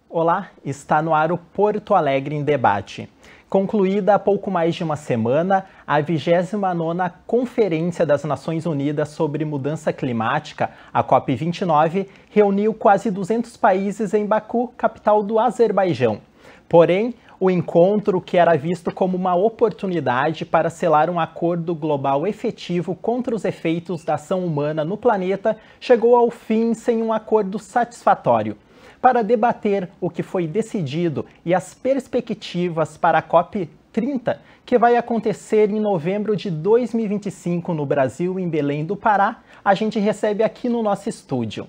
Olá, está no ar o Porto Alegre em Debate. Concluída há pouco mais de uma semana, a 29ª Conferência das Nações Unidas sobre Mudança Climática, a COP29, reuniu quase 200 países em Baku, capital do Azerbaijão. Porém, o encontro, que era visto como uma oportunidade para selar um acordo global efetivo contra os efeitos da ação humana no planeta, chegou ao fim sem um acordo satisfatório. Para debater o que foi decidido e as perspectivas para a COP30, que vai acontecer em novembro de 2025 no Brasil, em Belém do Pará, a gente recebe aqui no nosso estúdio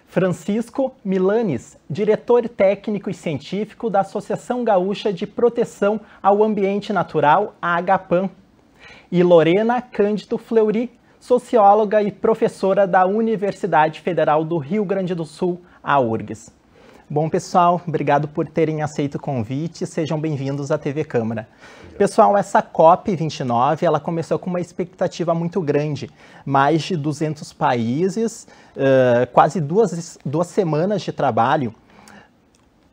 Francisco Milanes, diretor técnico e científico da Associação Gaúcha de Proteção ao Ambiente Natural, a Agapan, e Lorena Cândido Fleury, socióloga e professora da Universidade Federal do Rio Grande do Sul, a URGS. Bom, pessoal, obrigado por terem aceito o convite. Sejam bem-vindos à TV Câmara. Pessoal, essa COP29, ela começou com uma expectativa muito grande. Mais de 200 países, quase duas semanas de trabalho.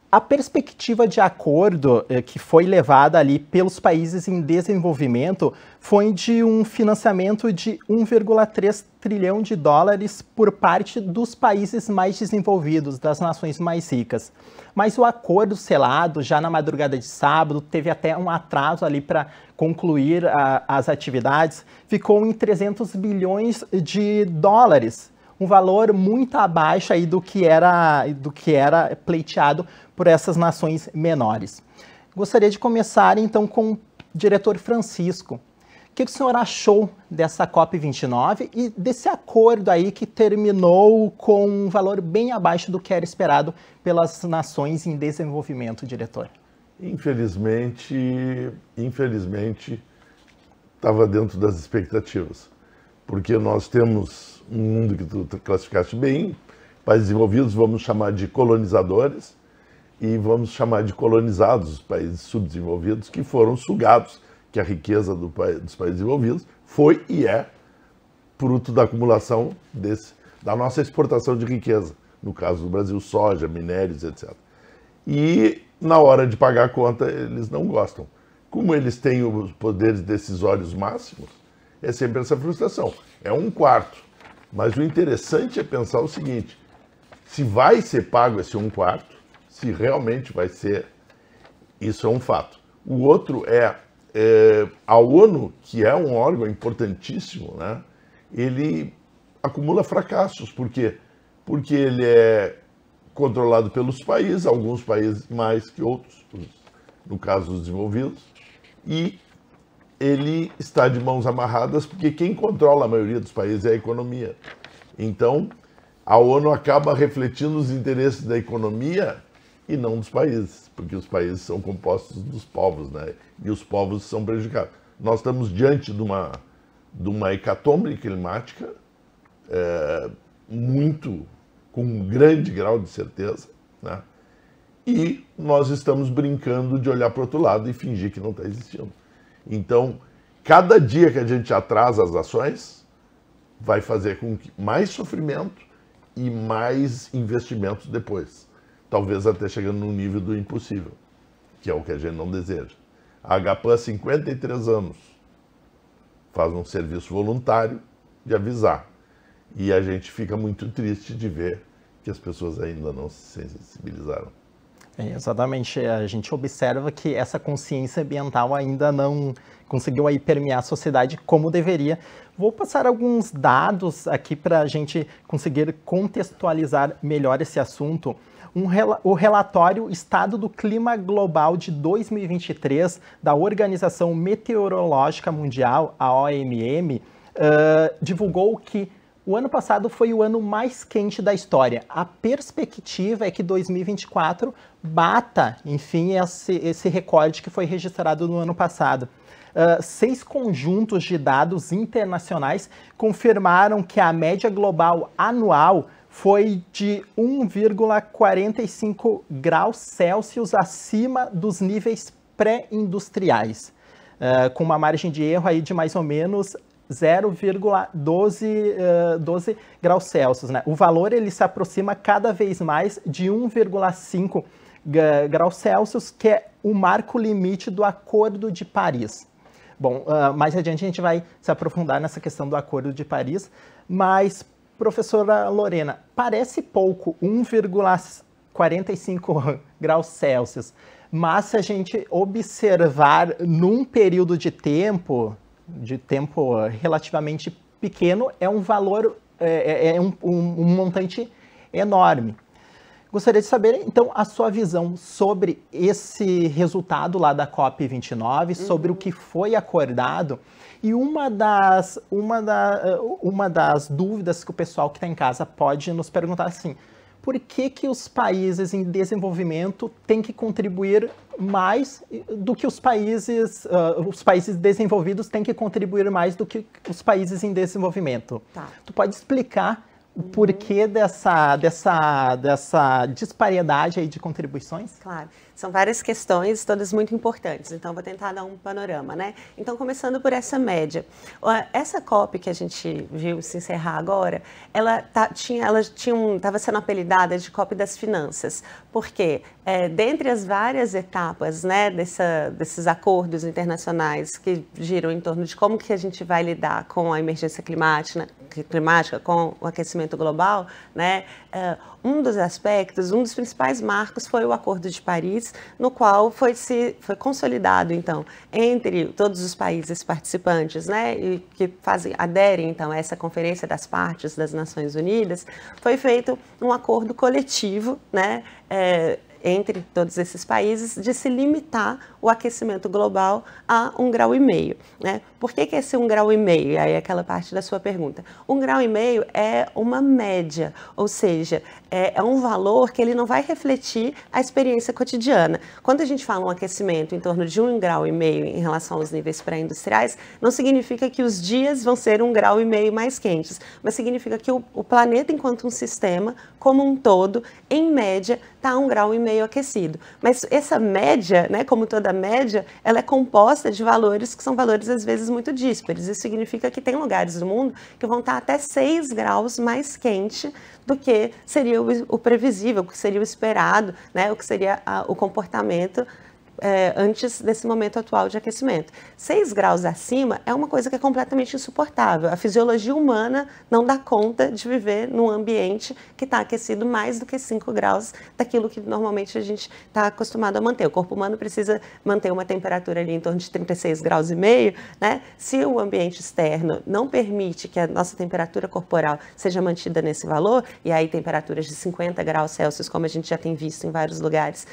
A perspectiva de acordo que foi levada ali pelos países em desenvolvimento foi de um financiamento de 1,3 trilhão de dólares por parte dos países mais desenvolvidos, das nações mais ricas. Mas o acordo selado, já na madrugada de sábado, teve até um atraso ali para concluir as atividades, ficou em 300 bilhões de dólares. Um valor muito abaixo aí do que era pleiteado por essas nações menores. Gostaria de começar, então, com o diretor Francisco. O que o senhor achou dessa COP29 e desse acordo aí que terminou com um valor bem abaixo do que era esperado pelas nações em desenvolvimento, diretor? Infelizmente, estava dentro das expectativas, porque nós temos um mundo que tu classificaste bem, países desenvolvidos vamos chamar de colonizadores e vamos chamar de colonizados os países subdesenvolvidos, que foram sugados, que a riqueza dos países desenvolvidos foi e é fruto da acumulação da nossa exportação de riqueza, no caso do Brasil, soja, minérios, etc. E na hora de pagar a conta eles não gostam. Como eles têm os poderes decisórios máximos, é sempre essa frustração. É 1/4. Mas o interessante é pensar o seguinte: se vai ser pago esse 1/4, se realmente vai ser, isso é um fato. O outro é a ONU, que é um órgão importantíssimo, né? Ele acumula fracassos. Por quê? Porque ele é controlado pelos países, alguns países mais que outros, no caso dos desenvolvidos, e ele está de mãos amarradas porque quem controla a maioria dos países é a economia. Então, a ONU acaba refletindo os interesses da economia e não dos países, porque os países são compostos dos povos, né? E os povos são prejudicados. Nós estamos diante de uma hecatombe climática com um grande grau de certeza, né? E nós estamos brincando de olhar para o outro lado e fingir que não está existindo. Então, cada dia que a gente atrasa as ações, vai fazer com que mais sofrimento e mais investimentos depois. Talvez até chegando no nível do impossível, que é o que a gente não deseja. A Agapan, há 53 anos, faz um serviço voluntário de avisar. E a gente fica muito triste de ver que as pessoas ainda não se sensibilizaram. Exatamente, a gente observa que essa consciência ambiental ainda não conseguiu aí permear a sociedade como deveria. Vou passar alguns dados aqui para a gente conseguir contextualizar melhor esse assunto. O relatório Estado do Clima Global de 2023 da Organização Meteorológica Mundial, a OMM, divulgou que o ano passado foi o ano mais quente da história. A perspectiva é que 2024 bata, enfim, esse recorde que foi registrado no ano passado. 6 conjuntos de dados internacionais confirmaram que a média global anual foi de 1,45 graus Celsius acima dos níveis pré-industriais, com uma margem de erro aí de mais ou menos 0,12 graus Celsius, né? O valor ele se aproxima cada vez mais de 1,5 graus Celsius, que é o marco limite do Acordo de Paris. Bom, mais adiante a gente vai se aprofundar nessa questão do Acordo de Paris, mas, professora Lorena, parece pouco, 1,45 graus Celsius, mas se a gente observar num período de tempo relativamente pequeno, é um valor, um montante enorme. Gostaria de saber, então, a sua visão sobre esse resultado lá da COP29, sobre o que foi acordado. E uma das dúvidas que o pessoal que está em casa pode nos perguntar assim, por que os países em desenvolvimento têm que contribuir mais do que os países desenvolvidos têm que contribuir mais do que os países em desenvolvimento? Tá. Tu pode explicar o porquê dessa disparidade aí de contribuições? Claro, são várias questões, todas muito importantes, então vou tentar dar um panorama, né? Então, começando por essa média. Essa COP que a gente viu se encerrar agora, ela estava sendo apelidada de COP das Finanças, porque dentre as várias etapas, né, desses acordos internacionais que giram em torno de como que a gente vai lidar com a emergência climática, com o aquecimento global, né, um dos aspectos, um dos principais marcos foi o Acordo de Paris, no qual foi consolidado, então, entre todos os países participantes, né, e que aderem, então, a essa Conferência das Partes das Nações Unidas, foi feito um acordo coletivo, né, entre todos esses países, de se limitar o aquecimento global a 1,5 grau, né? Por que esse 1,5 grau? Aí é aquela parte da sua pergunta. 1,5 grau é uma média, ou seja, é um valor que ele não vai refletir a experiência cotidiana. Quando a gente fala um aquecimento em torno de 1,5 grau em relação aos níveis pré-industriais, não significa que os dias vão ser 1,5 grau mais quentes, mas significa que o planeta, enquanto um sistema, como um todo, em média, está 1,5 grau aquecido. Mas essa média, né, como toda média, ela é composta de valores que são valores, às vezes, muito díspares. Isso significa que tem lugares do mundo que vão estar até 6 graus mais quente do que seria o previsível, o que seria o esperado, né, o que seria o comportamento antes desse momento atual de aquecimento. 6 graus acima é uma coisa que é completamente insuportável. A fisiologia humana não dá conta de viver num ambiente que está aquecido mais do que 5 graus daquilo que normalmente a gente está acostumado a manter. O corpo humano precisa manter uma temperatura ali em torno de 36 graus e meio, né? Se o ambiente externo não permite que a nossa temperatura corporal seja mantida nesse valor, e aí temperaturas de 50 graus Celsius, como a gente já tem visto em vários lugares,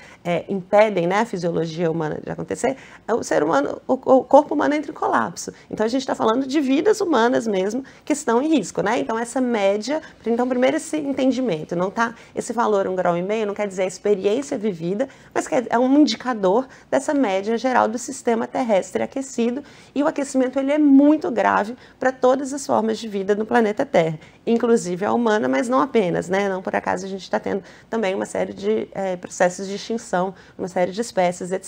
impedem, né, a fisiologia humana de acontecer, o ser humano, o corpo humano entra em colapso. Então a gente está falando de vidas humanas mesmo que estão em risco, né? Então essa média, então primeiro esse entendimento, não tá, esse valor 1,5 grau não quer dizer a experiência vivida, mas é um indicador dessa média geral do sistema terrestre aquecido, e o aquecimento ele é muito grave para todas as formas de vida no planeta Terra, inclusive a humana, mas não apenas, né? Não por acaso a gente está tendo também uma série de processos de extinção, uma série de espécies, etc.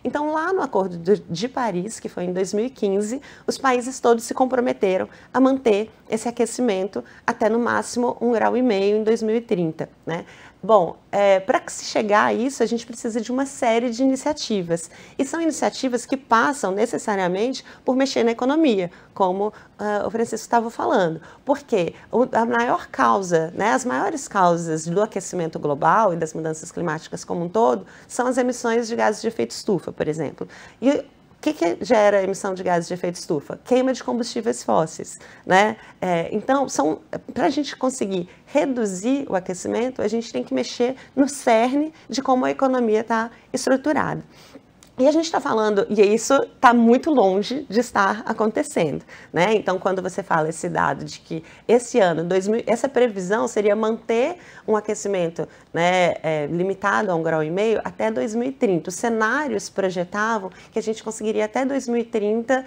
Então, lá no Acordo de Paris, que foi em 2015, os países todos se comprometeram a manter esse aquecimento até no máximo 1,5 grau em 2030, né? Bom, para se chegar a isso, a gente precisa de uma série de iniciativas. E são iniciativas que passam necessariamente por mexer na economia, como o Francisco estava falando. Porque a maior causa, né, as maiores causas do aquecimento global e das mudanças climáticas como um todo são as emissões de gases de efeito estufa, por exemplo. E o que gera a emissão de gases de efeito estufa? Queima de combustíveis fósseis, né? Então, para a gente conseguir reduzir o aquecimento, a gente tem que mexer no cerne de como a economia está estruturada. E a gente está falando, e isso está muito longe de estar acontecendo, né? Então, quando você fala esse dado de que esse ano, essa previsão seria manter um aquecimento, né, limitado a 1,5 graus até 2030. Os cenários projetavam que a gente conseguiria até 2030,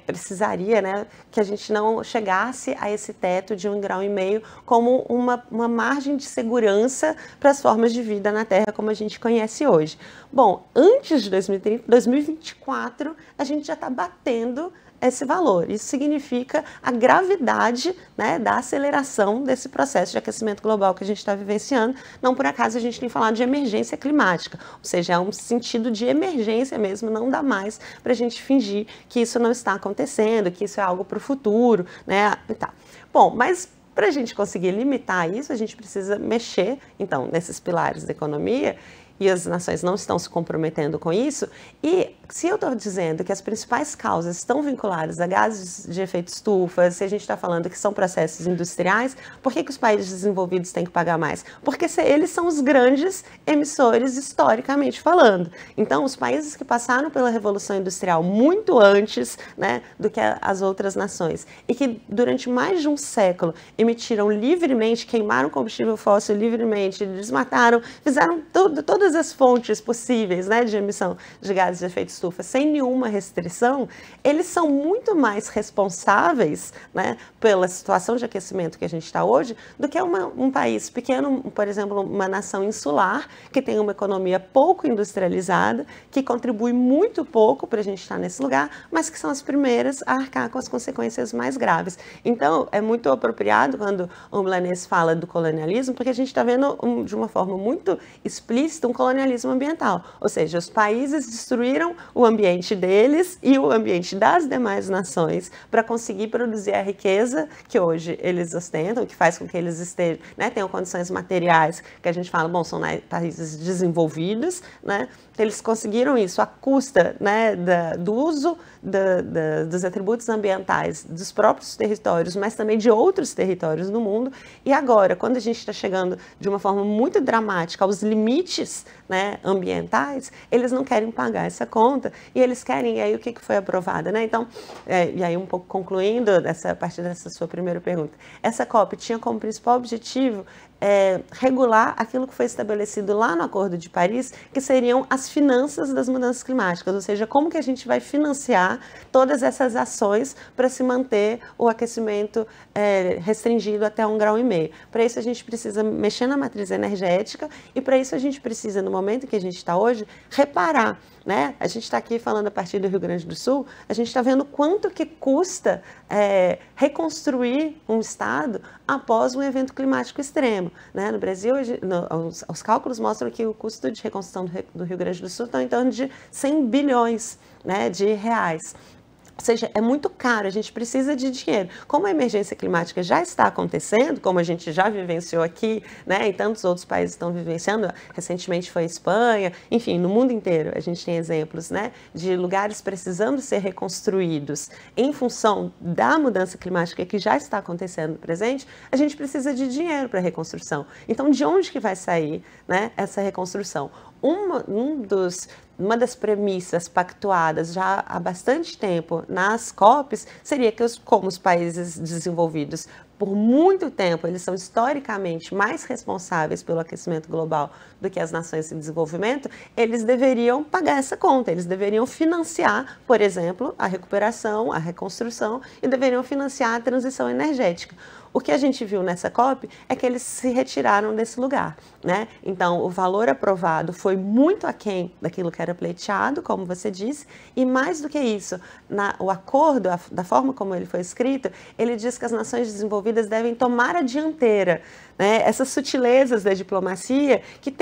precisaria, né, que a gente não chegasse a esse teto de 1,5 graus como uma margem de segurança para as formas de vida na Terra como a gente conhece hoje. Bom, antes de 2030, 2024, a gente já está batendo esse valor. Isso significa a gravidade, né, da aceleração desse processo de aquecimento global que a gente está vivenciando. Não por acaso a gente tem falado de emergência climática, ou seja, é um sentido de emergência mesmo, não dá mais para a gente fingir que isso não está acontecendo, que isso é algo para o futuro, né, e tal. Bom, mas para a gente conseguir limitar isso, a gente precisa mexer, então, nesses pilares da economia, e as nações não estão se comprometendo com isso. E se eu estou dizendo que as principais causas estão vinculadas a gases de efeito estufa, se a gente está falando que são processos industriais, por que os países desenvolvidos têm que pagar mais? Porque eles são os grandes emissores historicamente falando. Então, os países que passaram pela Revolução Industrial muito antes, né, do que as outras nações, e que durante mais de um século emitiram livremente, queimaram combustível fóssil livremente, desmataram, fizeram todas as fontes possíveis, né, de emissão de gases de efeito estufa sem nenhuma restrição, eles são muito mais responsáveis, né, pela situação de aquecimento que a gente está hoje do que um país pequeno, por exemplo, uma nação insular que tem uma economia pouco industrializada, que contribui muito pouco para a gente estar nesse lugar, mas que são as primeiras a arcar com as consequências mais graves. Então, é muito apropriado quando o Milanês fala do colonialismo, porque a gente está vendo de uma forma muito explícita um colonialismo ambiental, ou seja, os países destruíram o ambiente deles e o ambiente das demais nações para conseguir produzir a riqueza que hoje eles ostentam, que faz com que eles estejam, né, tenham condições materiais que a gente fala, bom, são países desenvolvidos, né, eles conseguiram isso à custa, né, do uso dos atributos ambientais dos próprios territórios, mas também de outros territórios do mundo. E agora, quando a gente está chegando de uma forma muito dramática aos limites, né, ambientais, eles não querem pagar essa conta e eles querem, e aí o que foi aprovado, né? Então, e aí um pouco concluindo a partir dessa sua primeira pergunta, essa COP tinha como principal objetivo regular aquilo que foi estabelecido lá no Acordo de Paris, que seriam as finanças das mudanças climáticas, ou seja, como que a gente vai financiar todas essas ações para se manter o aquecimento restringido até 1,5 graus. Para isso a gente precisa mexer na matriz energética e para isso a gente precisa, no momento que a gente está hoje, reparar, né? A gente está aqui falando a partir do Rio Grande do Sul, a gente está vendo quanto que custa reconstruir um estado após um evento climático extremo, né? No Brasil, os cálculos mostram que o custo de reconstrução do Rio Grande do Sul está em torno de 100 bilhões, né, de reais. Ou seja, é muito caro, a gente precisa de dinheiro. Como a emergência climática já está acontecendo, como a gente já vivenciou aqui, né, e tantos outros países estão vivenciando, recentemente foi a Espanha, enfim, no mundo inteiro a gente tem exemplos, né, de lugares precisando ser reconstruídos em função da mudança climática que já está acontecendo no presente, a gente precisa de dinheiro para a reconstrução. Então, de onde que vai sair, né, essa reconstrução? Uma das premissas pactuadas já há bastante tempo nas COPs seria que, como os países desenvolvidos, por muito tempo, eles são historicamente mais responsáveis pelo aquecimento global do que as nações em desenvolvimento, eles deveriam pagar essa conta, eles deveriam financiar, por exemplo, a recuperação, a reconstrução e deveriam financiar a transição energética. O que a gente viu nessa COP é que eles se retiraram desse lugar, né? Então, o valor aprovado foi muito aquém daquilo que era pleiteado, como você disse, e mais do que isso, o acordo, da forma como ele foi escrito, ele diz que as nações desenvolvidas devem tomar a dianteira, né? Essas sutilezas da diplomacia que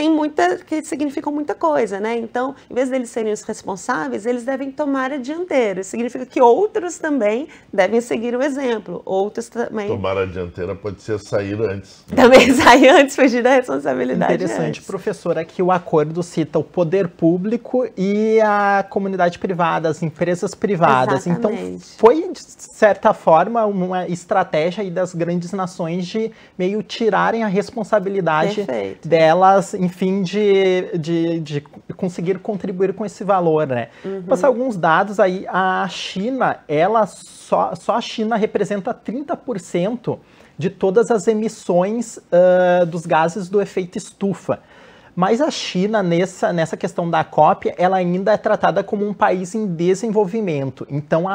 significam muita coisa, né? Então, em vez deles serem os responsáveis, eles devem tomar a dianteira. Isso significa que outros também devem seguir o exemplo, outros também... Tomar a dianteira pode ser sair antes. Também sair antes, fugir da responsabilidade. Interessante, antes. Professora, que o acordo cita o poder público e a comunidade privada, as empresas privadas. Exatamente. Então, foi, de certa forma, uma estratégia aí das grandes nações de meio tirar assumirem a responsabilidade Perfeito. delas, enfim, de conseguir contribuir com esse valor, né? Passar alguns dados aí, a China, só a China representa 30% de todas as emissões dos gases do efeito estufa. Mas a China, nessa questão da COP, ela ainda é tratada como um país em desenvolvimento. Então,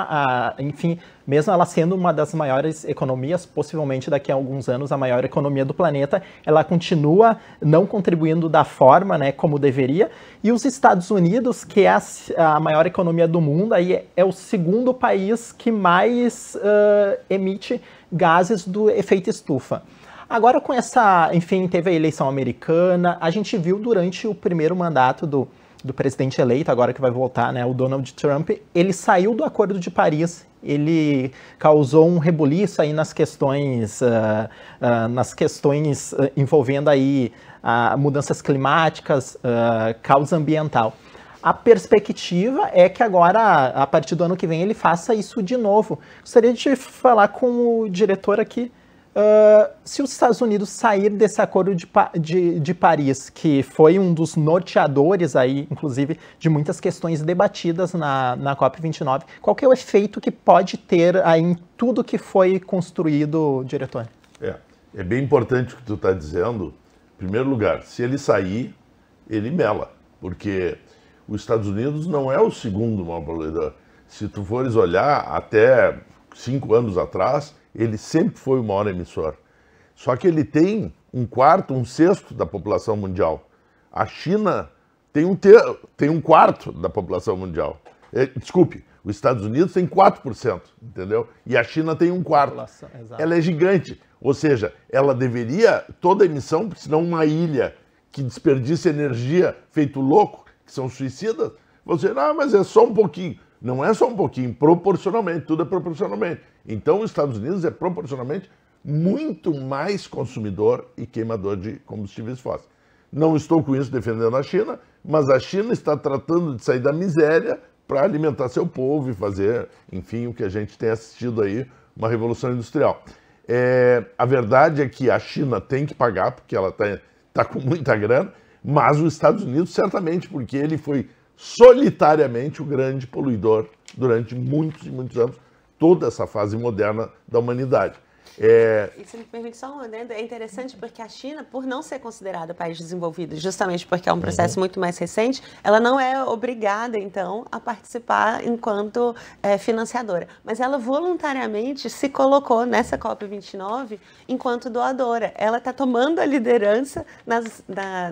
enfim, mesmo ela sendo uma das maiores economias, possivelmente daqui a alguns anos a maior economia do planeta, ela continua não contribuindo da forma, né, como deveria. E os Estados Unidos, que é a maior economia do mundo, aí é o segundo país que mais emite gases do efeito estufa. Agora com enfim, teve a eleição americana, a gente viu durante o primeiro mandato do presidente eleito, agora que vai voltar, né, o Donald Trump, ele saiu do Acordo de Paris, ele causou um rebuliço aí nas questões envolvendo aí mudanças climáticas, causa ambiental. A perspectiva é que agora, a partir do ano que vem, ele faça isso de novo. Gostaria de falar com o diretor aqui, se os Estados Unidos sair desse acordo de Paris, que foi um dos norteadores aí, inclusive, de muitas questões debatidas na COP29, qual que é o efeito que pode ter aí em tudo que foi construído, diretor? É bem importante o que tu está dizendo. Em primeiro lugar, se ele sair, ele mela, porque os Estados Unidos não é o segundo maior poluidor. Se tu fores olhar, até 5 anos atrás, ele sempre foi o maior emissor. Só que ele tem 1/4, 1/6 da população mundial. A China tem 1/4 da população mundial. Desculpe, os Estados Unidos tem 4%, entendeu? E a China tem 1/4. Ela é gigante. Ou seja, ela deveria, toda emissão, porque senão uma ilha que desperdiça energia feito louco, que são suicidas, você, mas é só um pouquinho. Não é só um pouquinho, proporcionalmente, tudo é proporcionalmente. Então, os Estados Unidos é proporcionalmente muito mais consumidor e queimador de combustíveis fósseis. Não estou com isso defendendo a China, mas a China está tratando de sair da miséria para alimentar seu povo e fazer, enfim, o que a gente tem assistido aí, uma revolução industrial. A verdade é que a China tem que pagar, porque ela está com muita grana, mas os Estados Unidos certamente, porque ele foi solitariamente o grande poluidor durante muitos e muitos anos, toda essa fase moderna da humanidade. E se me permite só um adendo, é interessante porque a China, por não ser considerada país desenvolvido, justamente porque é um processo muito mais recente, ela não é obrigada, então, a participar enquanto financiadora. Mas ela voluntariamente se colocou nessa COP29 enquanto doadora. Ela está tomando a liderança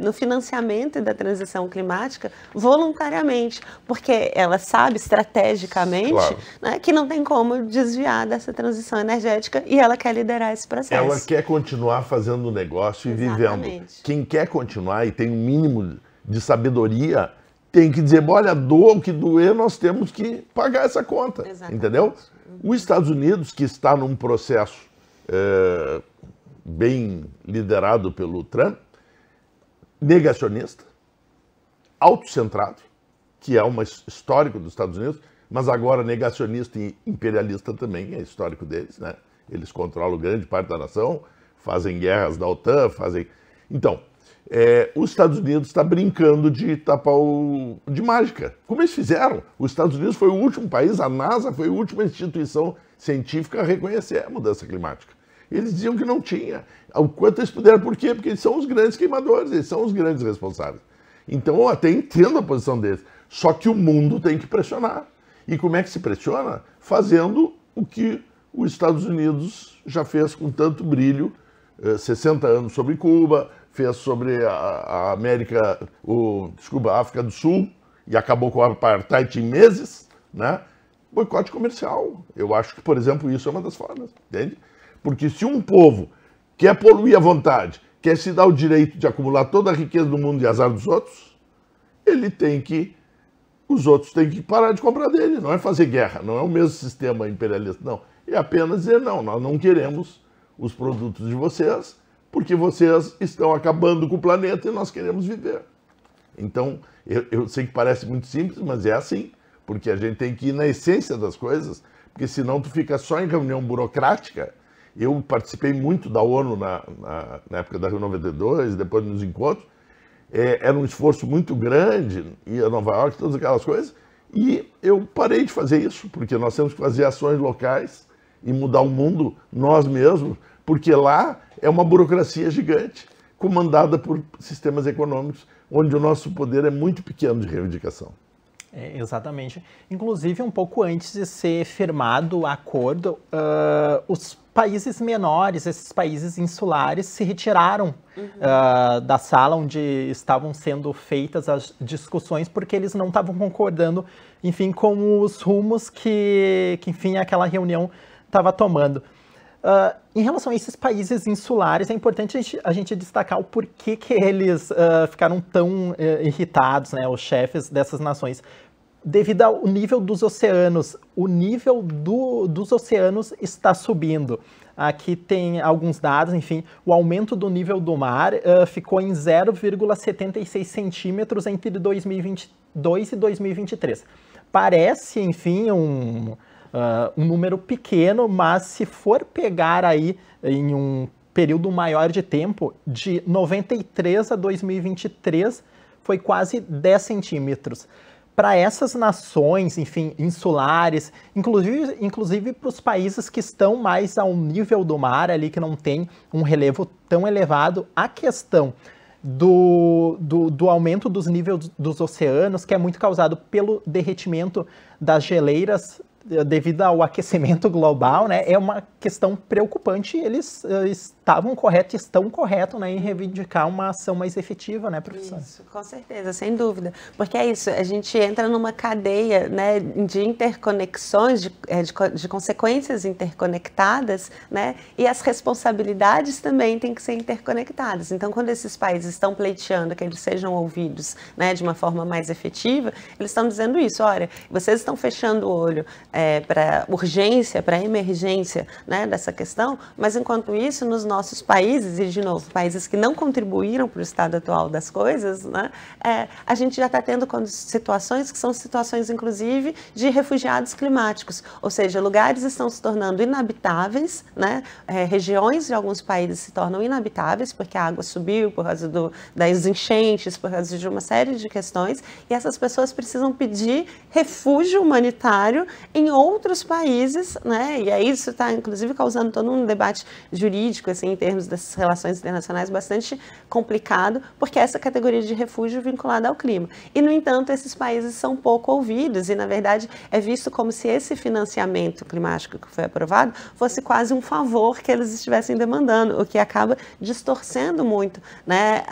no financiamento da transição climática voluntariamente, porque ela sabe estrategicamente, claro, né, que não tem como desviar dessa transição energética e ela quer liderar esse processo. Ela quer continuar fazendo negócio e vivendo. Quem quer continuar e tem um mínimo de sabedoria, tem que dizer, olha, doa o que doer, nós temos que pagar essa conta. Exatamente. Entendeu? Os Estados Unidos, que está num processo bem liderado pelo Trump, negacionista, autocentrado, que é uma histórico dos Estados Unidos, mas agora negacionista e imperialista também, é histórico deles, né? Eles controlam grande parte da nação, fazem guerras da OTAN, Então, os Estados Unidos está brincando de tapar de mágica. Como eles fizeram? Os Estados Unidos foi o último país, a NASA foi a última instituição científica a reconhecer a mudança climática. Eles diziam que não tinha. O quanto eles puderam, por quê? Porque eles são os grandes queimadores, eles são os grandes responsáveis. Então, eu até entendo a posição deles. Só que o mundo tem que pressionar. E como é que se pressiona? Fazendo o que os Estados Unidos já fez com tanto brilho, 60 anos sobre Cuba, fez sobre a África do Sul, e acabou com o apartheid em meses, né? Boicote comercial. Eu acho que, por exemplo, isso é uma das formas, entende? Porque se um povo quer poluir à vontade, quer se dar o direito de acumular toda a riqueza do mundo e azar dos outros, os outros têm que parar de comprar dele. Não é fazer guerra, não é o mesmo sistema imperialista, não. É apenas dizer, não, nós não queremos os produtos de vocês, porque vocês estão acabando com o planeta e nós queremos viver. Então, eu sei que parece muito simples, mas é assim, porque a gente tem que ir na essência das coisas, porque senão tu fica só em reunião burocrática Eu participei muito da ONU na época da Rio 92, depois nos encontros. Era um esforço muito grande, ia a Nova York, todas aquelas coisas, e eu parei de fazer isso, porque nós temos que fazer ações locais e mudar o mundo nós mesmos, porque lá é uma burocracia gigante, comandada por sistemas econômicos, onde o nosso poder é muito pequeno de reivindicação. Exatamente. Inclusive, um pouco antes de ser firmado o acordo, os países menores, esses países insulares, se retiraram da sala onde estavam sendo feitas as discussões, porque eles não estavam concordando, enfim, com os rumos que enfim, aquela reunião estava tomando. Em relação a esses países insulares, é importante a gente destacar o porquê que eles ficaram tão irritados, né, os chefes dessas nações. Devido ao nível dos oceanos, o nível dos oceanos está subindo. Aqui tem alguns dados, enfim, o aumento do nível do mar ficou em 0,76 centímetros entre 2022 e 2023. Parece, enfim, um número pequeno, mas se for pegar aí em um período maior de tempo, de 93 a 2023, foi quase 10 centímetros. Para essas nações, enfim, insulares, inclusive para os países que estão mais ao nível do mar, ali que não tem um relevo tão elevado, a questão do aumento dos níveis dos oceanos, que é muito causado pelo derretimento das geleiras devido ao aquecimento global, né, é uma questão preocupante. Eles estão corretos, né, em reivindicar uma ação mais efetiva, né, professor? Isso, com certeza, sem dúvida. Porque é isso, a gente entra numa cadeia, né, de interconexões, de consequências interconectadas, né, e as responsabilidades também têm que ser interconectadas. Então, quando esses países estão pleiteando que eles sejam ouvidos, né, de uma forma mais efetiva, eles estão dizendo isso: olha, vocês estão fechando o olho para urgência, para emergência, né, dessa questão, mas enquanto isso, nos nossos países, e de novo, países que não contribuíram para o estado atual das coisas, né, a gente já está tendo situações que são situações, inclusive, de refugiados climáticos, ou seja, lugares estão se tornando inabitáveis, né, regiões de alguns países se tornam inabitáveis porque a água subiu por causa das enchentes, por causa de uma série de questões, e essas pessoas precisam pedir refúgio humanitário em outros países, né? E aí isso está, inclusive, causando todo um debate jurídico, assim, em termos das relações internacionais, bastante complicado, porque essa categoria de refúgio é vinculada ao clima. E, no entanto, esses países são pouco ouvidos e, na verdade, é visto como se esse financiamento climático que foi aprovado fosse quase um favor que eles estivessem demandando, o que acaba distorcendo muito, né,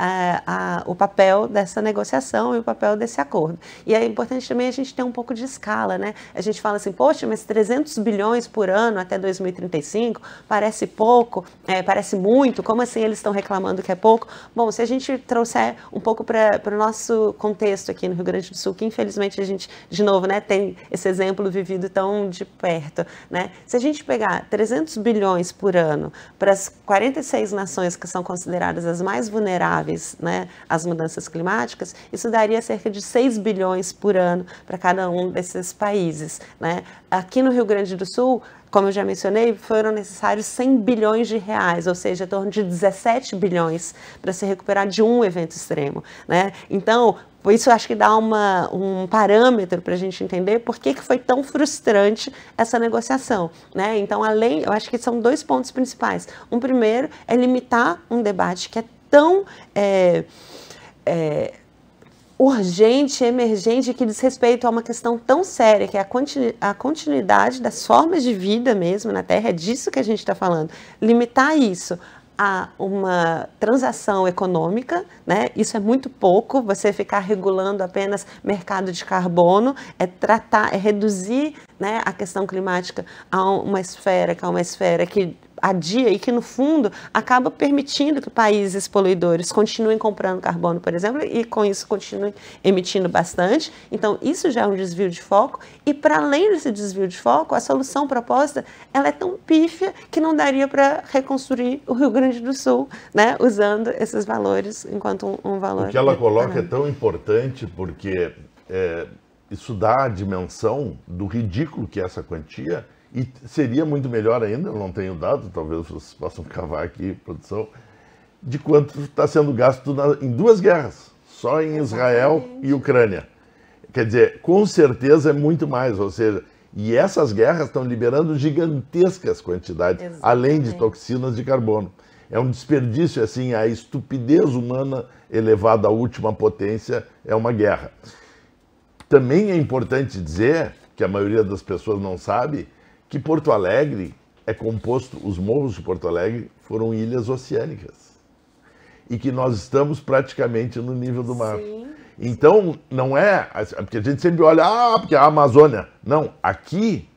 o papel dessa negociação e o papel desse acordo. E é importante também a gente ter um pouco de escala, né? A gente fala assim, poxa, mas 300 bilhões por ano até 2035 parece pouco, parece muito, como assim eles estão reclamando que é pouco? Bom, se a gente trouxer um pouco para o nosso contexto aqui no Rio Grande do Sul, que infelizmente a gente, de novo, né, tem esse exemplo vivido tão de perto, né? Se a gente pegar 300 bilhões por ano para as 46 nações que são consideradas as mais vulneráveis, né, às mudanças climáticas, isso daria cerca de 6 bilhões por ano para cada um desses países, né? Aqui no Rio Grande do Sul, como eu já mencionei, foram necessários 100 bilhões de reais, ou seja, em torno de 17 bilhões para se recuperar de um evento extremo, né? Então, isso acho que dá um parâmetro para a gente entender por que foi tão frustrante essa negociação, né? Então, eu acho que são dois pontos principais. Um primeiro é limitar um debate que é tão urgente, emergente, que diz respeito a uma questão tão séria, que é a continuidade das formas de vida mesmo na Terra. É disso que a gente está falando. Limitar isso a uma transação econômica, né? Isso é muito pouco. Você ficar regulando apenas mercado de carbono, é reduzir, né, a questão climática a uma esfera que adia e que, no fundo, acaba permitindo que países poluidores continuem comprando carbono, por exemplo, e com isso continuem emitindo bastante. Então, isso já é um desvio de foco. E, para além desse desvio de foco, a solução proposta, ela é tão pífia que não daria para reconstruir o Rio Grande do Sul, né, usando esses valores enquanto um valor. O que ela coloca é tão importante porque isso dá a dimensão do ridículo que é essa quantia E seria muito melhor ainda, eu não tenho dado, talvez vocês possam cavar aqui, produção, de quanto está sendo gasto em 2 guerras, só em Israel e Ucrânia. Quer dizer, com certeza é muito mais, ou seja, e essas guerras estão liberando gigantescas quantidades, além de toxinas de carbono. É um desperdício, assim, a estupidez humana elevada à última potência é uma guerra. Também é importante dizer, que a maioria das pessoas não sabe, que Porto Alegre é composto, os morros de Porto Alegre foram ilhas oceânicas. E que nós estamos praticamente no nível do mar. Sim. Então, não é, porque a gente sempre olha, porque é a Amazônia. Não, aqui,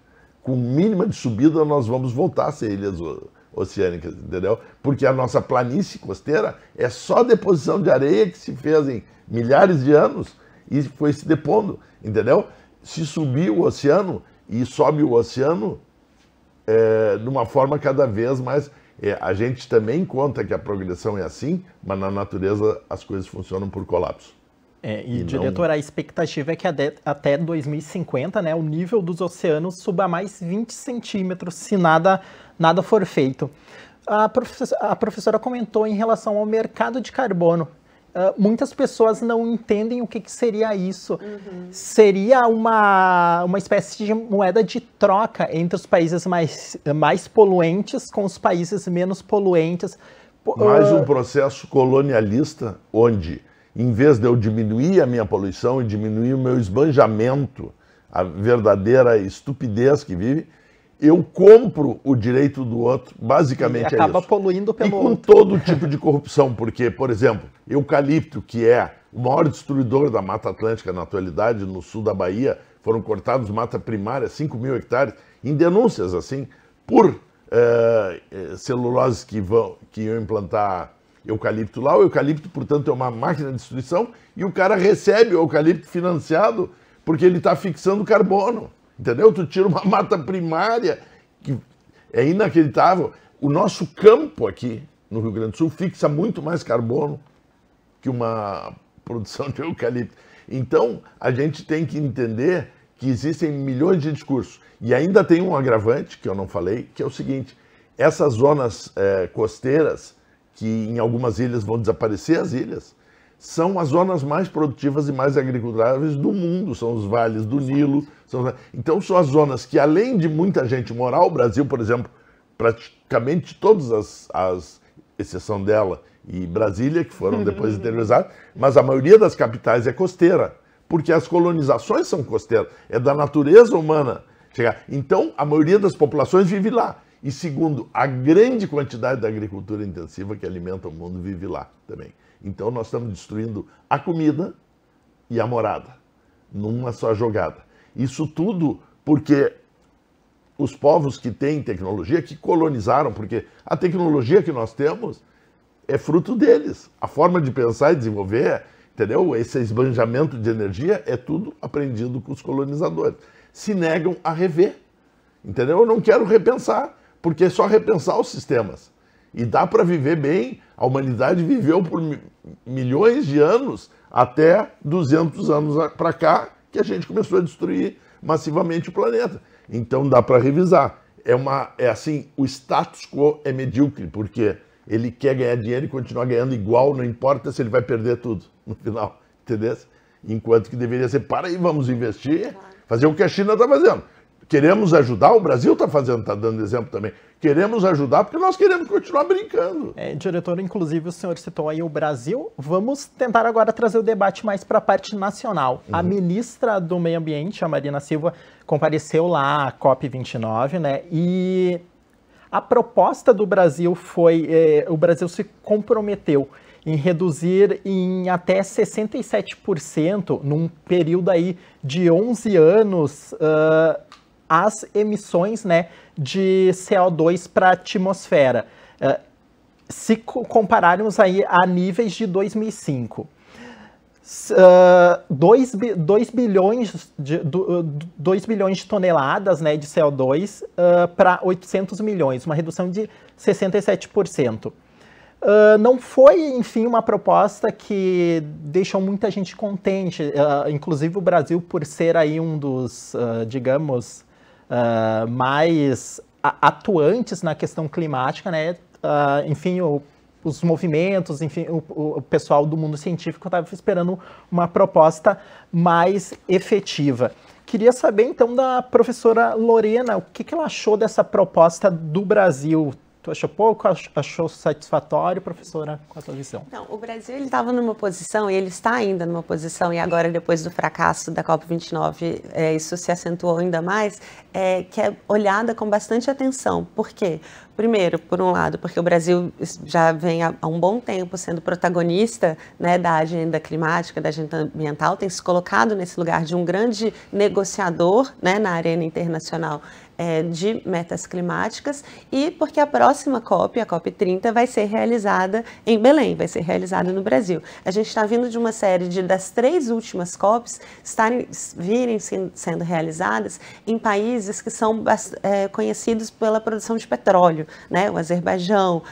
com mínima de subida, nós vamos voltar a ser ilhas oceânicas, entendeu? Porque a nossa planície costeira é só deposição de areia que se fez em milhares de anos e foi se depondo, entendeu? Se subir o oceano e sobe o oceano de uma forma cada vez mais... a gente também conta que a progressão é assim, mas na natureza as coisas funcionam por colapso. Diretor, a expectativa é que até 2050, né, o nível dos oceanos suba mais 20 centímetros se nada for feito. A professora comentou em relação ao mercado de carbono. Muitas pessoas não entendem o que seria isso. Uhum. Seria uma espécie de moeda de troca entre os países mais poluentes com os países menos poluentes. Mais um processo colonialista onde, em vez de eu diminuir a minha poluição e diminuir o meu esbanjamento, a verdadeira estupidez que vive, eu compro o direito do outro, basicamente é isso. Acaba poluindo pelo outro. E com todo tipo de corrupção, porque, por exemplo, eucalipto, que é o maior destruidor da Mata Atlântica na atualidade, no sul da Bahia, foram cortados mata primária, 5.000 hectares, em denúncias, assim, por celuloses que iam implantar eucalipto lá. O eucalipto, portanto, é uma máquina de destruição e o cara recebe o eucalipto financiado porque ele está fixando carbono. Entendeu? Tu tira uma mata primária, que é inacreditável. O nosso campo aqui no Rio Grande do Sul fixa muito mais carbono que uma produção de eucalipto. Então, a gente tem que entender que existem milhões de discursos. E ainda tem um agravante, que eu não falei, que é o seguinte: essas zonas costeiras, que em algumas ilhas vão desaparecer as ilhas, são as zonas mais produtivas e mais agriculturáveis do mundo, são os vales do Nilo. Então são as zonas que, além de muita gente morar, o Brasil, por exemplo, praticamente todas as exceção dela e Brasília, que foram depois interiorizadas, mas a maioria das capitais é costeira, porque as colonizações são costeiras, é da natureza humana chegar. Então a maioria das populações vive lá. E segundo, a grande quantidade da agricultura intensiva que alimenta o mundo vive lá também. Então nós estamos destruindo a comida e a morada, numa só jogada. Isso tudo porque os povos que têm tecnologia, que colonizaram, porque a tecnologia que nós temos é fruto deles. A forma de pensar e desenvolver, entendeu? Esse esbanjamento de energia é tudo aprendido com os colonizadores. Se negam a rever, entendeu? Eu não quero repensar, porque é só repensar os sistemas. E dá para viver bem. A humanidade viveu por milhões de anos, até 200 anos para cá, que a gente começou a destruir massivamente o planeta. Então dá para revisar. É assim, o status quo é medíocre, porque ele quer ganhar dinheiro e continuar ganhando igual, não importa se ele vai perder tudo no final, entendeu? Enquanto que deveria ser, para aí, vamos investir, fazer o que a China está fazendo. Queremos ajudar, o Brasil está fazendo, está dando exemplo também. Queremos ajudar porque nós queremos continuar brincando. Diretor, inclusive o senhor citou aí o Brasil. Vamos tentar agora trazer o debate mais para a parte nacional. A ministra do Meio Ambiente, a Marina Silva, compareceu lá à COP29, né? E a proposta do Brasil foi, o Brasil se comprometeu em reduzir em até 67%, num período aí de 11 anos, as emissões, né, de CO2 para a atmosfera, se compararmos aí a níveis de 2005. 2 bilhões de toneladas, né, de CO2 para 800 milhões, uma redução de 67%. Não foi, enfim, uma proposta que deixou muita gente contente, inclusive o Brasil, por ser aí um dos, digamos, mais atuantes na questão climática, né? Enfim, os movimentos, enfim, o pessoal do mundo científico estava esperando uma proposta mais efetiva. Queria saber, então, da professora Lorena, o que ela achou dessa proposta do Brasil? Tu achou pouco? Achou satisfatório, professora? Qual a tua visão? Então, o Brasil estava numa posição, e ele está ainda numa posição, e agora, depois do fracasso da COP29, isso se acentuou ainda mais, que é olhada com bastante atenção. Por quê? Primeiro, por um lado, porque o Brasil já vem há um bom tempo sendo protagonista, né, da agenda climática, da agenda ambiental, tem se colocado nesse lugar de um grande negociador, né, na arena internacional de metas climáticas, e porque a próxima COP, a COP30, vai ser realizada em Belém, vai ser realizada no Brasil. A gente está vindo de uma série das 3 últimas COPs virem sendo realizadas em países que são conhecidos pela produção de petróleo, né? O Azerbaijão,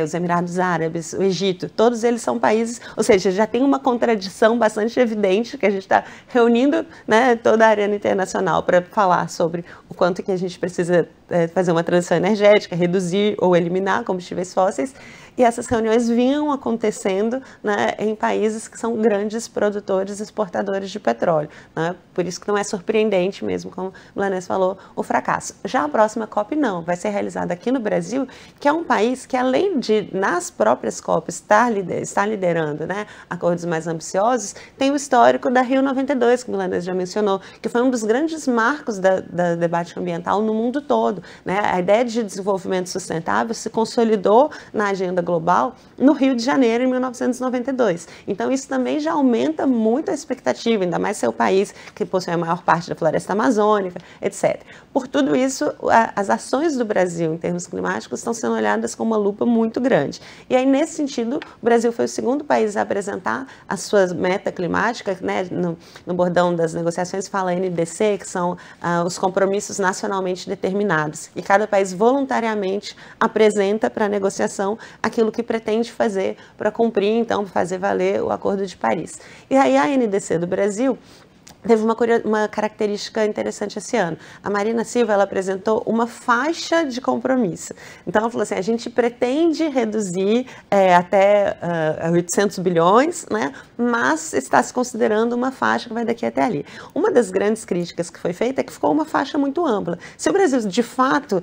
os Emirados Árabes, o Egito, todos eles são países, ou seja, já tem uma contradição bastante evidente que a gente está reunindo, né, toda a arena internacional para falar sobre o quanto que a gente precisa fazer uma transição energética, reduzir ou eliminar combustíveis fósseis, e essas reuniões vinham acontecendo, né, em países que são grandes produtores e exportadores de petróleo, né? Por isso que não é surpreendente mesmo, como o Milanês falou, o fracasso. Já a próxima COP não, vai ser realizada aqui no Brasil, que é um país que, além de, nas próprias COPs, estar liderando, né, acordos mais ambiciosos, tem o histórico da Rio 92, que o Milanês já mencionou, que foi um dos grandes marcos da debate ambiental no mundo todo, né? A ideia de desenvolvimento sustentável se consolidou na agenda global no Rio de Janeiro, em 1992. Então, isso também já aumenta muito a expectativa, ainda mais ser o país que possui a maior parte da floresta amazônica, etc. Por tudo isso, as ações do Brasil em termos climáticos estão sendo olhadas com uma lupa muito grande. E aí, nesse sentido, o Brasil foi o segundo país a apresentar a sua meta climática, né? No bordão das negociações fala NDC, que são os compromissos nacionalmente determinados. E cada país voluntariamente apresenta para a negociação aquilo que pretende fazer para cumprir, então, fazer valer o Acordo de Paris. E aí a NDC do Brasil teve uma característica interessante esse ano. A Marina Silva, ela apresentou uma faixa de compromisso. Então, ela falou assim, a gente pretende reduzir até 800 bilhões, né? Mas está se considerando uma faixa que vai daqui até ali. Uma das grandes críticas que foi feita é que ficou uma faixa muito ampla. Se o Brasil, de fato,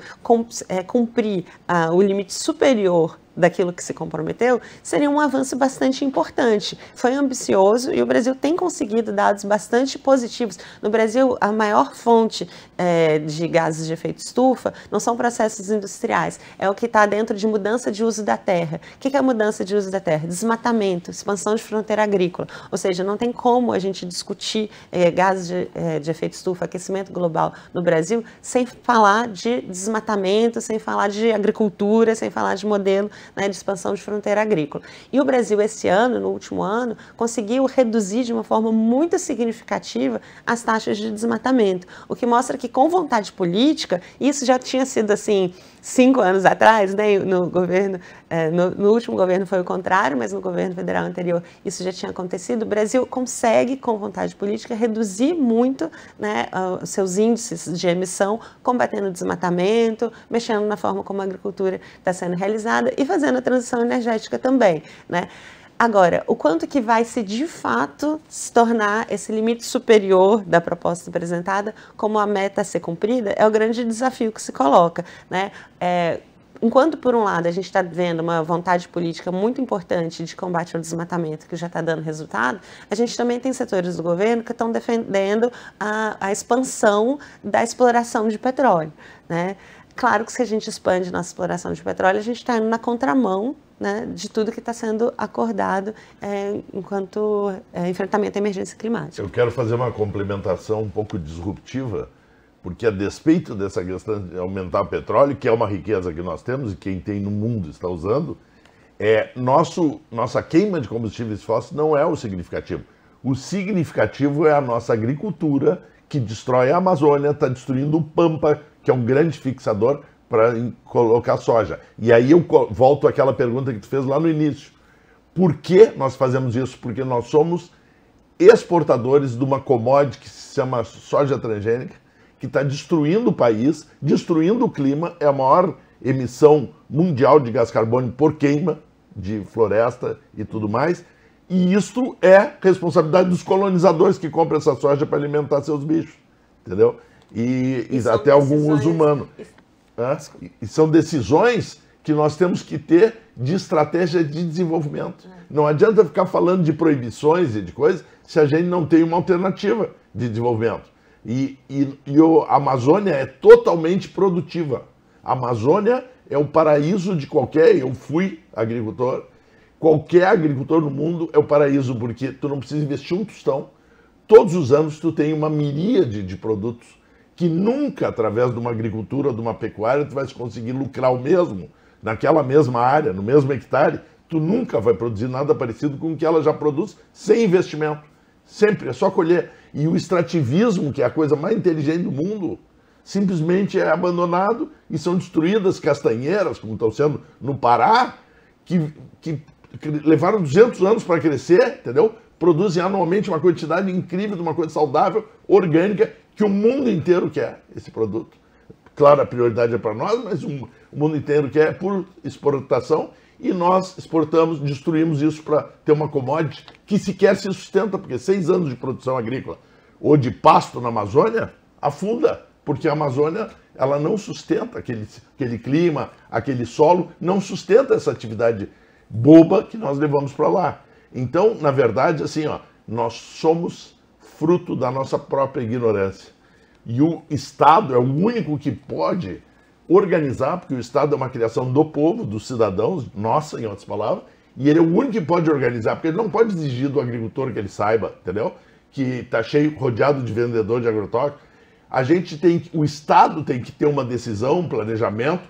cumprir o limite superior daquilo que se comprometeu, seria um avanço bastante importante. Foi ambicioso e o Brasil tem conseguido dados bastante positivos. No Brasil, a maior fonte de gases de efeito estufa não são processos industriais, é o que está dentro de mudança de uso da terra. O que é a mudança de uso da terra? Desmatamento, expansão de fronteira agrícola. Ou seja, não tem como a gente discutir gases de efeito estufa, aquecimento global no Brasil, sem falar de desmatamento, sem falar de agricultura, sem falar de modelo, né, de expansão de fronteira agrícola. E o Brasil, esse ano, no último ano, conseguiu reduzir de uma forma muito significativa as taxas de desmatamento, o que mostra que, com vontade política, isso já tinha sido assim 5 anos atrás, né, no governo, no último governo foi o contrário, mas no governo federal anterior isso já tinha acontecido. O Brasil consegue, com vontade política, reduzir muito, né, os seus índices de emissão, combatendo o desmatamento, mexendo na forma como a agricultura está sendo realizada e fazendo a transição energética também, né? Agora, o quanto que vai se de fato se tornar esse limite superior da proposta apresentada como a meta a ser cumprida é o grande desafio que se coloca, né? Enquanto, por um lado, a gente está vendo uma vontade política muito importante de combate ao desmatamento, que já está dando resultado, a gente também tem setores do governo que estão defendendo a expansão da exploração de petróleo, né? Claro que se a gente expande nossa exploração de petróleo, a gente está indo na contramão, né, de tudo que está sendo acordado enquanto enfrentamento à emergência climática. Eu quero fazer uma complementação um pouco disruptiva, porque a despeito dessa questão de aumentar o petróleo, que é uma riqueza que nós temos e quem tem no mundo está usando, nossa queima de combustíveis fósseis não é o significativo. O significativo é a nossa agricultura, que destrói a Amazônia, está destruindo o Pampa, que é um grande fixador para colocar soja. E aí eu volto àquela pergunta que tu fez lá no início. Por que nós fazemos isso? Porque nós somos exportadores de uma commodity que se chama soja transgênica, que está destruindo o país, destruindo o clima, é a maior emissão mundial de gás carbônico por queima de floresta e tudo mais. E isso é responsabilidade dos colonizadores que compram essa soja para alimentar seus bichos, entendeu? E até algum uso humano. E são decisões que nós temos que ter de estratégia de desenvolvimento. Não adianta ficar falando de proibições e de coisas se a gente não tem uma alternativa de desenvolvimento. A Amazônia é totalmente produtiva. A Amazônia é o paraíso de qualquer... Eu fui agricultor. Qualquer agricultor no mundo é o paraíso, porque tu não precisa investir um tostão. Todos os anos tu tem uma miríade de produtos que nunca, através de uma agricultura ou de uma pecuária, tu vai conseguir lucrar o mesmo. Naquela mesma área, no mesmo hectare, tu nunca vai produzir nada parecido com o que ela já produz sem investimento. Sempre, é só colher. E o extrativismo, que é a coisa mais inteligente do mundo, simplesmente é abandonado e são destruídas castanheiras, como estão sendo no Pará, que levaram 200 anos para crescer, entendeu? Produzem anualmente uma quantidade incrível de uma coisa saudável, orgânica, que o mundo inteiro quer esse produto. Claro, a prioridade é para nós, mas o mundo inteiro quer por exportação e nós exportamos, destruímos isso para ter uma commodity que sequer se sustenta, porque 6 anos de produção agrícola ou de pasto na Amazônia afunda, porque a Amazônia ela não sustenta aquele clima, aquele solo, não sustenta essa atividade boba que nós levamos para lá. Então, na verdade, assim, ó, nós somos fruto da nossa própria ignorância. E o Estado é o único que pode organizar, porque o Estado é uma criação do povo, dos cidadãos, nossa, em outras palavras, e ele é o único que pode organizar, porque ele não pode exigir do agricultor que ele saiba, entendeu? Que está cheio, rodeado de vendedor de agrotóxico. O Estado tem que ter uma decisão, um planejamento,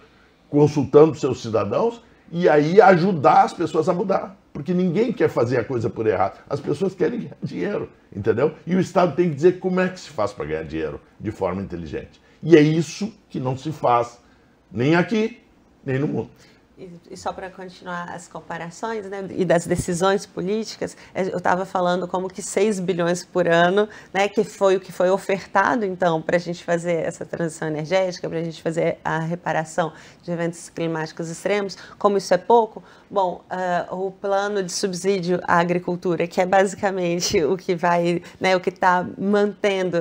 consultando seus cidadãos, e aí ajudar as pessoas a mudar. Porque ninguém quer fazer a coisa por errado. As pessoas querem ganhar dinheiro, entendeu? E o Estado tem que dizer como é que se faz para ganhar dinheiro de forma inteligente. E é isso que não se faz, nem aqui, nem no mundo. E só para continuar as comparações, né, e das decisões políticas, eu estava falando como que 6 bilhões por ano, né, que foi o que foi ofertado, então, para a gente fazer essa transição energética, para a gente fazer a reparação de eventos climáticos extremos, como isso é pouco, bom, o plano de subsídio à agricultura, que é basicamente o que vai, né, o que está mantendo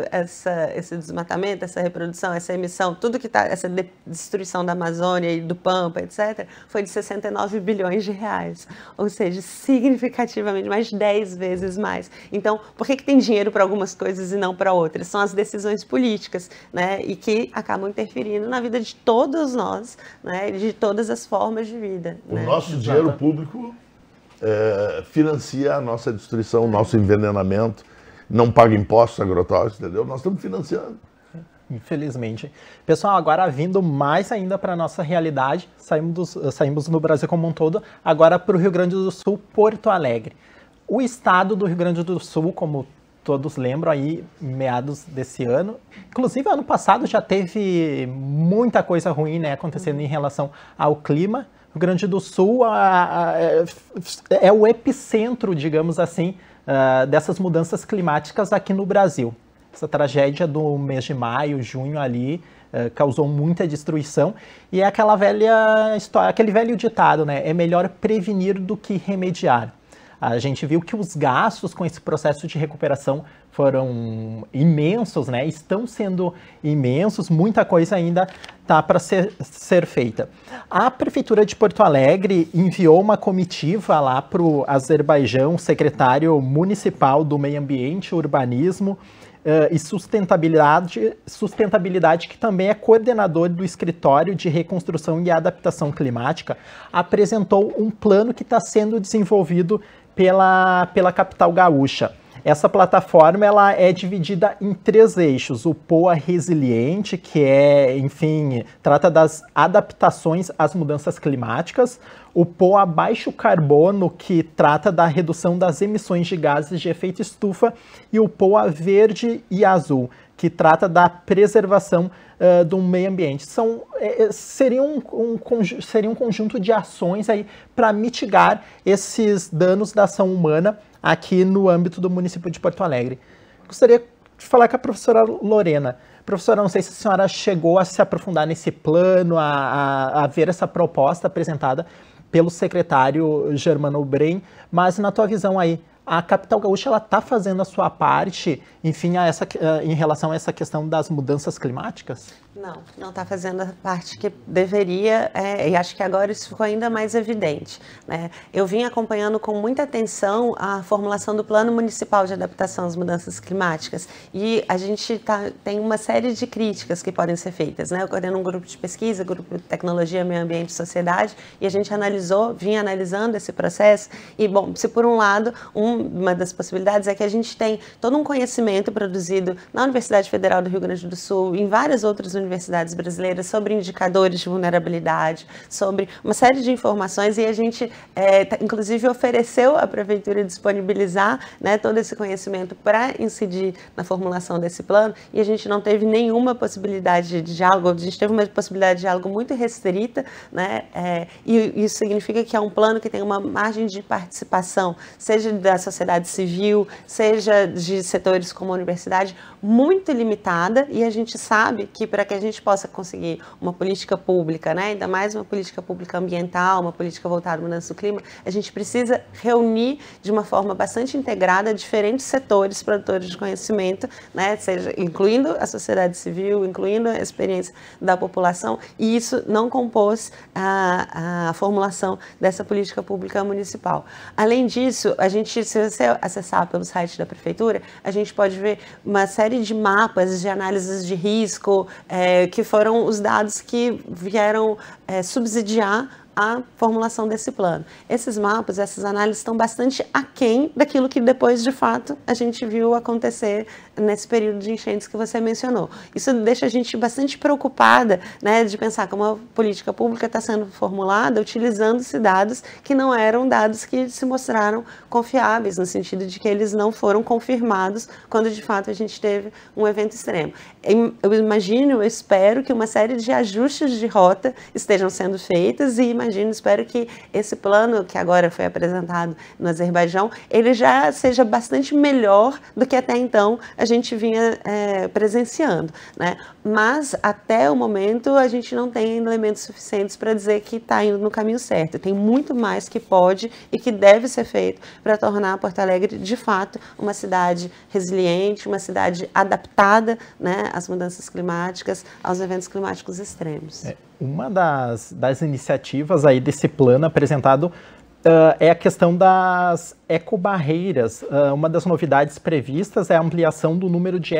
esse desmatamento, essa reprodução, essa emissão, tudo que está, essa destruição da Amazônia e do Pampa, etc., foi de 69 bilhões de reais, ou seja, significativamente, mais 10 vezes mais. Então, por que tem dinheiro para algumas coisas e não para outras? São as decisões políticas, né, e que acabam interferindo na vida de todos nós, né, de todas as formas de vida. O né? nosso dinheiro público financia a nossa destruição, o nosso envenenamento, não paga impostos agrotóxicos, entendeu? Nós estamos financiando. Infelizmente. Pessoal, agora vindo mais ainda para a nossa realidade, saímos no Brasil como um todo, agora para o Rio Grande do Sul, Porto Alegre. O estado do Rio Grande do Sul, como todos lembram aí, meados desse ano, inclusive ano passado já teve muita coisa ruim, né, acontecendo em relação ao clima. O Rio Grande do Sul é o epicentro, digamos assim, dessas mudanças climáticas aqui no Brasil. Essa tragédia do mês de maio, junho ali, causou muita destruição. E é aquela velha história, aquele velho ditado, né? É melhor prevenir do que remediar. A gente viu que os gastos com esse processo de recuperação foram imensos, né? Estão sendo imensos, muita coisa ainda está para ser feita. A Prefeitura de Porto Alegre enviou uma comitiva lá para o Azerbaijão, secretário municipal do Meio Ambiente, Urbanismo e Sustentabilidade, que também é coordenador do Escritório de Reconstrução e Adaptação Climática, apresentou um plano que está sendo desenvolvido pela capital gaúcha. Essa plataforma ela é dividida em 3 eixos. O POA Resiliente, que trata das adaptações às mudanças climáticas. O POA Baixo Carbono, que trata da redução das emissões de gases de efeito estufa. E o POA Verde e Azul, que trata da preservação do meio ambiente. Seria um conjunto de ações aí para mitigar esses danos da ação humana aqui no âmbito do município de Porto Alegre. Gostaria falar com a professora Lorena. Professora, não sei se a senhora chegou a se aprofundar nesse plano, a ver essa proposta apresentada pelo secretário Germano Brem, mas na tua visão aí, a capital gaúcha está fazendo a sua parte, enfim, em relação a essa questão das mudanças climáticas? Não está fazendo a parte que deveria, e acho que agora isso ficou ainda mais evidente, né? Eu vim acompanhando com muita atenção a formulação do Plano Municipal de Adaptação às Mudanças Climáticas e a gente tem uma série de críticas que podem ser feitas, né? Eu coordeno um grupo de pesquisa, grupo de tecnologia, meio ambiente e sociedade, e a gente vinha analisando esse processo e, bom, se por um lado, uma das possibilidades é que a gente tem todo um conhecimento produzido na Universidade Federal do Rio Grande do Sul, em várias outras universidades brasileiras, sobre indicadores de vulnerabilidade, sobre uma série de informações, e a gente, inclusive, ofereceu à Prefeitura disponibilizar, né, todo esse conhecimento para incidir na formulação desse plano, e a gente não teve nenhuma possibilidade de diálogo, a gente teve uma possibilidade de diálogo muito restrita, né, e isso significa que é um plano que tem uma margem de participação, seja da sociedade civil, seja de setores como a universidade, muito limitada, e a gente sabe que para que a gente possa conseguir uma política pública, né, ainda mais uma política pública ambiental, uma política voltada à mudança do clima, a gente precisa reunir de uma forma bastante integrada diferentes setores produtores de conhecimento, né, seja incluindo a sociedade civil, incluindo a experiência da população, e isso não compôs a formulação dessa política pública municipal. Além disso, se você acessar pelo site da Prefeitura, a gente pode ver uma série de mapas de análises de risco, que foram os dados que vieram subsidiar a formulação desse plano. Esses mapas, essas análises estão bastante aquém daquilo que depois, de fato, a gente viu acontecer nesse período de enchentes que você mencionou. Isso deixa a gente bastante preocupada, né, de pensar como a política pública está sendo formulada utilizando-se dados que não eram dados que se mostraram confiáveis, no sentido de que eles não foram confirmados quando, de fato, a gente teve um evento extremo. Eu espero que uma série de ajustes de rota estejam sendo feitas e espero que esse plano que agora foi apresentado no Azerbaijão, ele já seja bastante melhor do que até então a gente vinha presenciando, né? Mas até o momento a gente não tem elementos suficientes para dizer que está indo no caminho certo. Tem muito mais que pode e que deve ser feito para tornar Porto Alegre, de fato, uma cidade resiliente, uma cidade adaptada, né, às mudanças climáticas, aos eventos climáticos extremos. Uma das iniciativas aí desse plano apresentado é a questão das ecobarreiras. Uma das novidades previstas é a ampliação do número de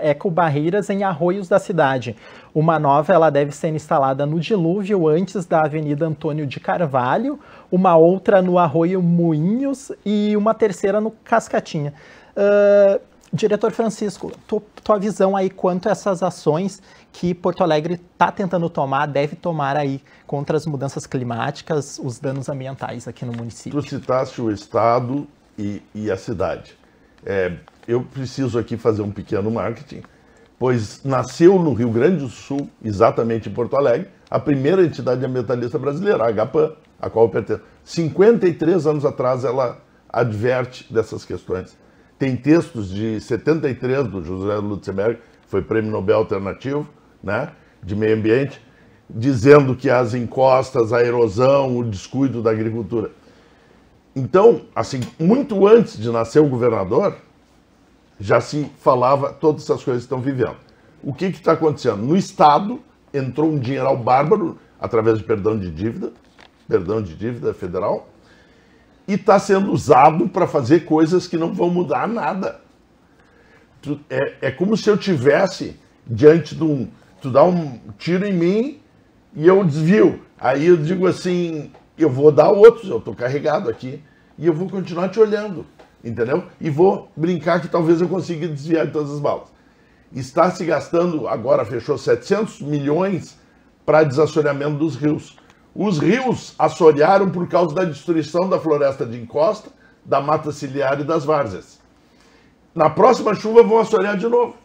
ecobarreiras em arroios da cidade. Uma nova ela deve ser instalada no dilúvio antes da Avenida Antônio de Carvalho, uma outra no Arroio Moinhos e uma terceira no Cascatinha. Diretor Francisco, tua visão aí quanto a essas ações que Porto Alegre está tentando tomar, deve tomar aí contra as mudanças climáticas, os danos ambientais aqui no município? Tu citaste o estado e a cidade. Eu preciso aqui fazer um pequeno marketing, pois nasceu no Rio Grande do Sul, exatamente em Porto Alegre, a primeira entidade ambientalista brasileira, a Agapan, a qual eu pertenço. 53 anos atrás ela adverte dessas questões. Tem textos de 73 do José Lutzenberg, foi prêmio Nobel alternativo, né, de meio ambiente, dizendo que as encostas, a erosão, o descuido da agricultura. Então, assim, muito antes de nascer o governador, já se falava todas essas coisas que estão vivendo. O que está acontecendo? No Estado, entrou um dinheiral bárbaro, através de perdão de dívida federal, e está sendo usado para fazer coisas que não vão mudar nada. É como se eu tivesse diante de um... Tu dá um tiro em mim e eu desvio. Aí eu digo assim, eu vou dar outros, eu estou carregado aqui, e eu vou continuar te olhando, entendeu? E vou brincar que talvez eu consiga desviar de todas as balas. Está se gastando, agora fechou 700 milhões para desassoreamento dos rios. Os rios assorearam por causa da destruição da floresta de encosta, da mata ciliar e das várzeas. Na próxima chuva vão assorear de novo.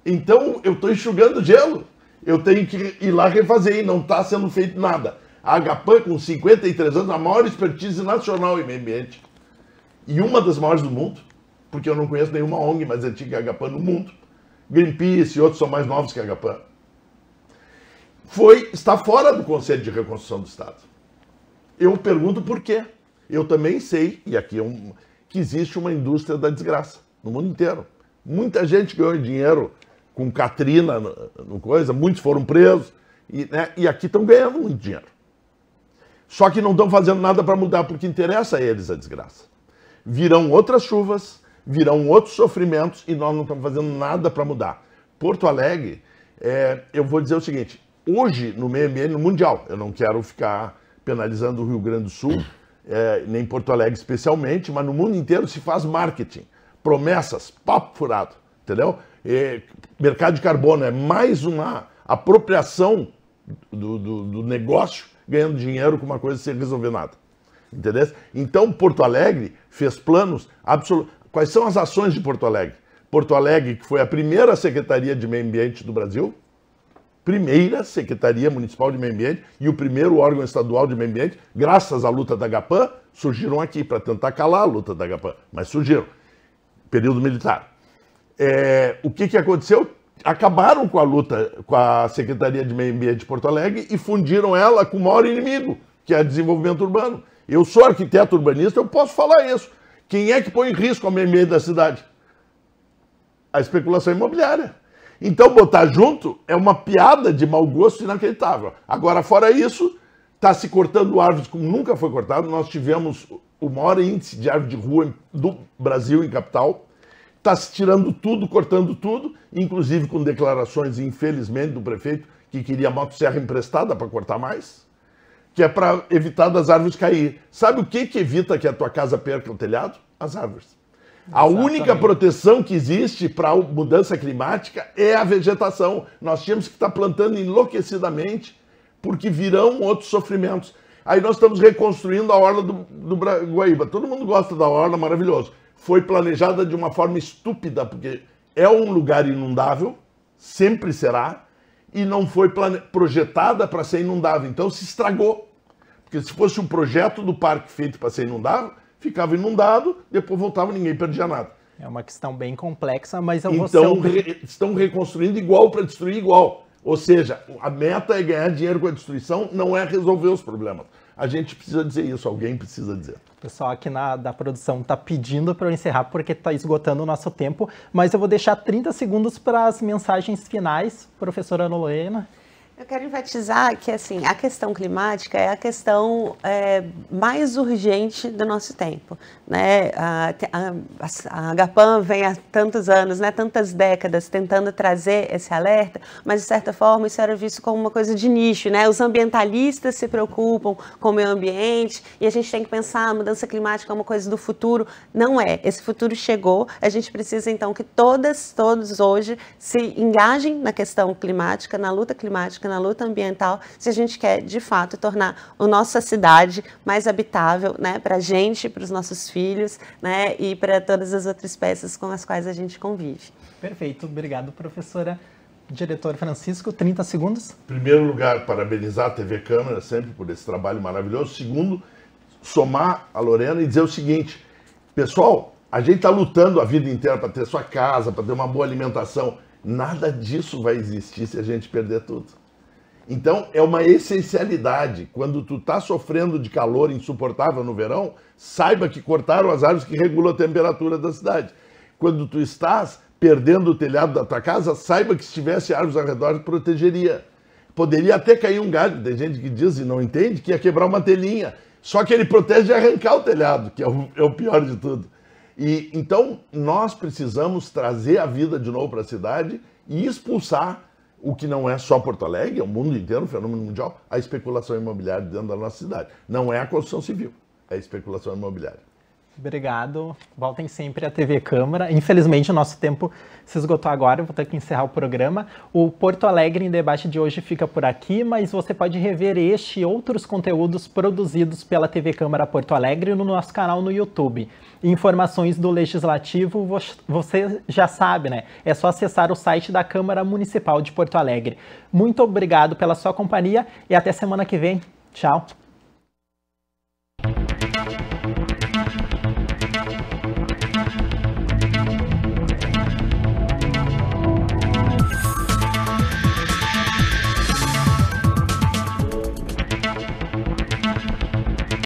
Então eu estou enxugando gelo. Eu tenho que ir lá refazer e não está sendo feito nada. A Agapan, com 53 anos, a maior expertise nacional em meio ambiente, e uma das maiores do mundo, porque eu não conheço nenhuma ONG mais antiga que a Agapan no mundo. Greenpeace e outros são mais novos que a Agapan. Está fora do Conselho de Reconstrução do Estado. Eu pergunto por quê. Eu também sei, e aqui que existe uma indústria da desgraça no mundo inteiro. Muita gente ganhou dinheiro com Katrina, muitos foram presos, e aqui estão ganhando muito dinheiro. Só que não estão fazendo nada para mudar, porque interessa a eles a desgraça. Virão outras chuvas, virão outros sofrimentos, e nós não estamos fazendo nada para mudar. Porto Alegre, eu vou dizer o seguinte, hoje no meio ambiente, no mundial, eu não quero ficar penalizando o Rio Grande do Sul, nem Porto Alegre especialmente, mas no mundo inteiro se faz marketing, promessas, papo furado, entendeu? Mercado de carbono é mais uma apropriação do negócio, ganhando dinheiro com uma coisa sem resolver nada, entendeu? Então Porto Alegre fez planos absolutos. Quais são as ações de Porto Alegre? Porto Alegre, que foi a primeira Secretaria de Meio Ambiente do Brasil, primeira Secretaria Municipal de Meio Ambiente e o primeiro órgão estadual de meio ambiente, graças à luta da Agapan, surgiram aqui para tentar calar a luta da Agapan, mas surgiram. Período militar. O que aconteceu? Acabaram com a luta com a Secretaria de Meio Ambiente de Porto Alegre e fundiram ela com o maior inimigo, que é o desenvolvimento urbano. Eu sou arquiteto urbanista, eu posso falar isso. Quem é que põe em risco o meio ambiente da cidade? A especulação imobiliária. Então, botar junto é uma piada de mau gosto inacreditável. Agora, fora isso, está se cortando árvores como nunca foi cortado. Nós tivemos o maior índice de árvore de rua do Brasil, em capital. Está se tirando tudo, cortando tudo, inclusive com declarações, infelizmente, do prefeito, que queria motosserra emprestada para cortar mais, que é para evitar das árvores cair. Sabe o que evita que a tua casa perca o telhado? As árvores. A única proteção que existe para a mudança climática é a vegetação. Nós tínhamos que estar plantando enlouquecidamente, porque virão outros sofrimentos. Aí nós estamos reconstruindo a orla do Guaíba. Todo mundo gosta da orla, maravilhoso. Foi planejada de uma forma estúpida, porque é um lugar inundável, sempre será, e não foi projetada para ser inundável. Então se estragou. Porque se fosse um projeto do parque feito para ser inundável, ficava inundado, depois voltava, ninguém perdia nada. É uma questão bem complexa, mas eu vou... Então, estão reconstruindo igual para destruir igual. Ou seja, a meta é ganhar dinheiro com a destruição, não é resolver os problemas. A gente precisa dizer isso, alguém precisa dizer. O pessoal aqui da produção está pedindo para eu encerrar porque está esgotando o nosso tempo, mas eu vou deixar 30 segundos para as mensagens finais, professora Ana Lorena. Eu quero enfatizar que assim, a questão climática é a questão mais urgente do nosso tempo, né? A Agapan vem há tantos anos, né, tantas décadas tentando trazer esse alerta, mas de certa forma isso era visto como uma coisa de nicho, né? Os ambientalistas se preocupam com o meio ambiente e a gente tem que pensar a mudança climática é uma coisa do futuro. Não é. Esse futuro chegou. A gente precisa então que todos hoje se engajem na questão climática, na luta climática, na luta ambiental, se a gente quer, de fato, tornar a nossa cidade mais habitável, né, para a gente, para os nossos filhos, né, e para todas as outras espécies com as quais a gente convive. Perfeito. Obrigado, professora. Diretor Francisco, 30 segundos. Em primeiro lugar, parabenizar a TV Câmara sempre por esse trabalho maravilhoso. Segundo, somar a Lorena e dizer o seguinte, pessoal, a gente está lutando a vida inteira para ter sua casa, para ter uma boa alimentação. Nada disso vai existir se a gente perder tudo. Então, é uma essencialidade. Quando tu está sofrendo de calor insuportável no verão, saiba que cortaram as árvores que regulam a temperatura da cidade. Quando tu estás perdendo o telhado da tua casa, saiba que se tivesse árvores ao redor, protegeria. Poderia até cair um galho, tem gente que diz e não entende, que ia quebrar uma telhinha. Só que ele protege de arrancar o telhado, que é o pior de tudo. E então, nós precisamos trazer a vida de novo para a cidade e expulsar o que não é só Porto Alegre, é o mundo inteiro, um fenômeno mundial, a especulação imobiliária dentro da nossa cidade. Não é a construção civil, é a especulação imobiliária. Obrigado. Voltem sempre à TV Câmara. Infelizmente, o nosso tempo se esgotou agora, eu vou ter que encerrar o programa. O Porto Alegre em Debate de hoje fica por aqui, mas você pode rever este e outros conteúdos produzidos pela TV Câmara Porto Alegre no nosso canal no YouTube. Informações do Legislativo, você já sabe, né? É só acessar o site da Câmara Municipal de Porto Alegre. Muito obrigado pela sua companhia e até semana que vem. Tchau.